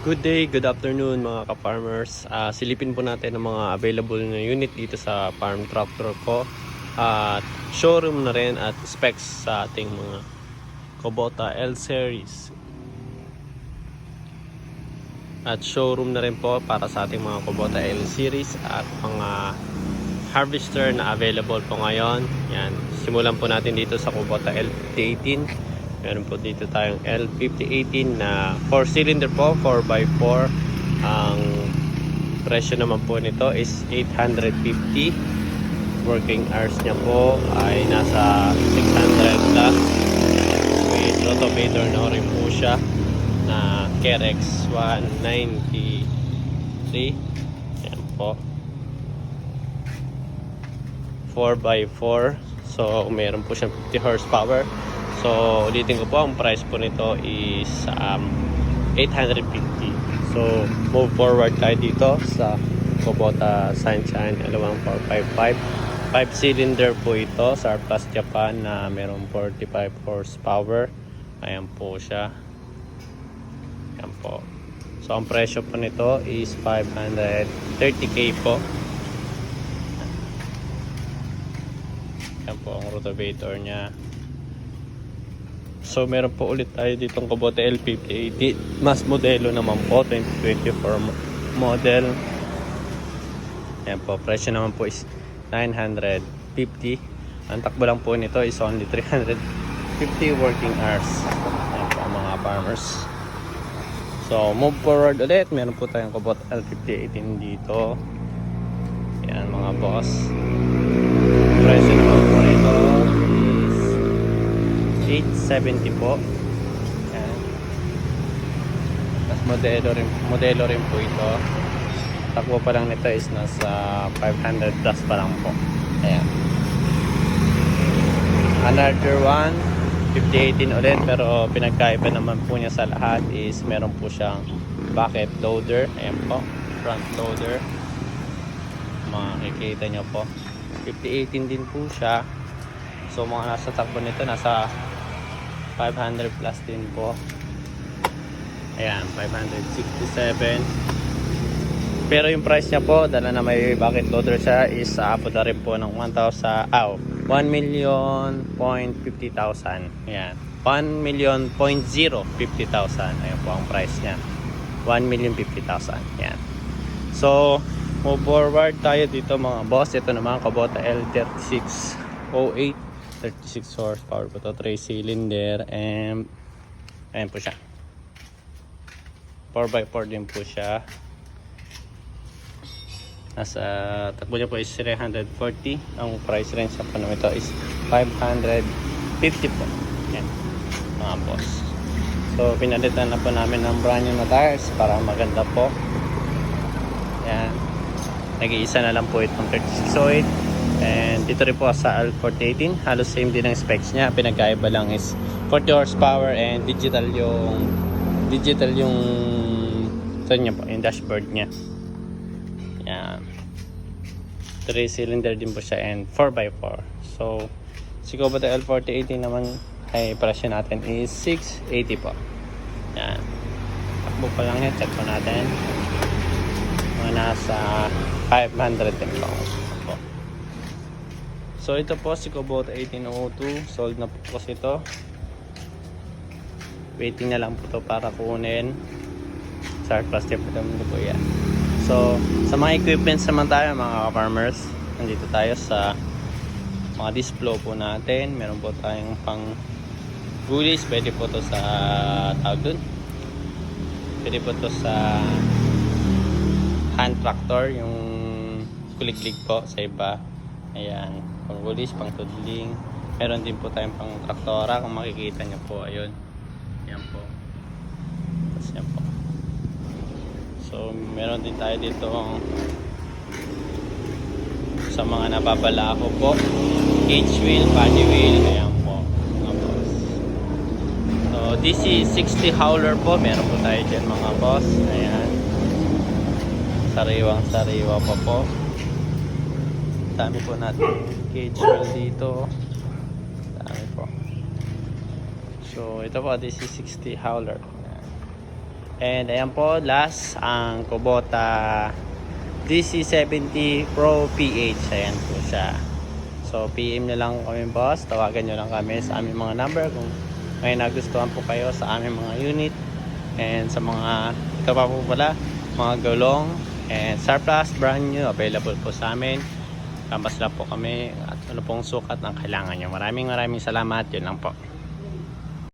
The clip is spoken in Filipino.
Good day, good afternoon mga ka-farmers. Silipin po natin ang mga available na unit dito sa farm tractor ko. At showroom na rin at specs sa ating mga Kubota L series. At showroom na rin po para sa ating mga Kubota L series at mga harvester na available po ngayon. Yan. Simulan po natin dito sa Kubota L5018. Meron po dito tayong L5018 na 4-cylinder po, 4x4. Ang presyo naman po nito is 850. Working hours niya po ay nasa 600 plus. With rotovator na rin po siya na Kerex 193. Yan po. 4x4. So meron po siyang 50 horsepower. So, ulitin ko po, ang price po nito is 850. So, move forward tayo dito sa Kubota Sunshine L1455. 5-cylinder po ito, Surplus Japan na merong 45 horsepower. Ayan po siya. Ayan po. So, ang presyo po nito is 530k po. Ayan po ang rotovator niya. So meron po ulit tayo ditong Kubota L5018. Mas modelo naman po, 2024 model. Ayan po, presyo naman po is 950. Ang takbo lang po nito is only 350 working hours. Ayan po mga farmers. So move forward ulit, meron po tayong Kubota L5018 dito. Ayan mga boss. Presyo naman po nito 870 po. Ayan. Tapos modelo rin po ito. Takbo pa lang nito is nasa 500 plus pa lang po. Ayan. Another one 5018 ulit, pero pinagkaiba naman po niya sa lahat is meron po siyang bucket loader. Ayan po, front loader. Makikita nyo po 5018 din po siya. So mga nasa takbo nito nasa 500 plus din po. Ayan, 567. Pero yung price niya po, dala na may bucket loader siya, is aabot na rin po ng 1,050,000. Ayan, 1,050,000. Ayan po ang price niya, 1,050,000. Ayan. So move forward tayo dito mga boss. Ito naman Kubota L3608, 36 horsepower po ito, 3-cylinder, and ayan po siya, 4x4 din po siya. Nasa takbo niya po is 340. Ang price range sa panong ito is 550 po. Ayan mga boss. So pinalitan na po namin ng brand new na tires para maganda po. Ayan, nag-iisa na lang po itong 3608. And dito rin po sa L4018, halos same din ang specs niya. Pinagkaiba lang is 40 horsepower and digital yung sa niya po, yung dashboard niya. Yan. 3-cylinder din po siya and 4x4. So si Kubota L4018 naman ay presyo natin is 680 po. Yan. Takbo pa lang yan, check po natin. Mga nasa 500 din po. So ito po si Kubota 1802, sold na po kasi ito. Waiting na lang po ito para kunin. Surplus tip po yan. So sa mga equipments naman tayo mga farmers, nandito tayo sa mga display po natin. Meron po tayong pang gullies, pwede po ito sa tawag dun. Pwede po ito sa hand tractor, yung kuliklik po sa iba. Ayan, pang gullies, pang tudling. Meron din po tayong pang traktora, kung makikita nyo po. Ayun, yan po. Tapos yan po. So meron din tayo dito sa mga nababalako po, cage wheel, body wheel. Ayan po mga boss. So this is 60 hauler po. Meron po tayo dyan mga boss. Ayan, sariwang sariwa pa po. Dami po natin cage wheel dito. Dami po. So ito po, this is 60 hauler. And ayan po, last, ang Kubota DC70 Pro PH. Ayan po siya. So, PM nyo lang kami, boss. Tawagan nyo lang kami sa aming mga number kung may nagustuhan po kayo sa aming mga unit. And sa mga, ito pa po pala, mga gulong and surplus, brand new, available po sa amin. Kambas lang po kami at ano pong sukat ng kailangan nyo. Maraming salamat. Yun lang po.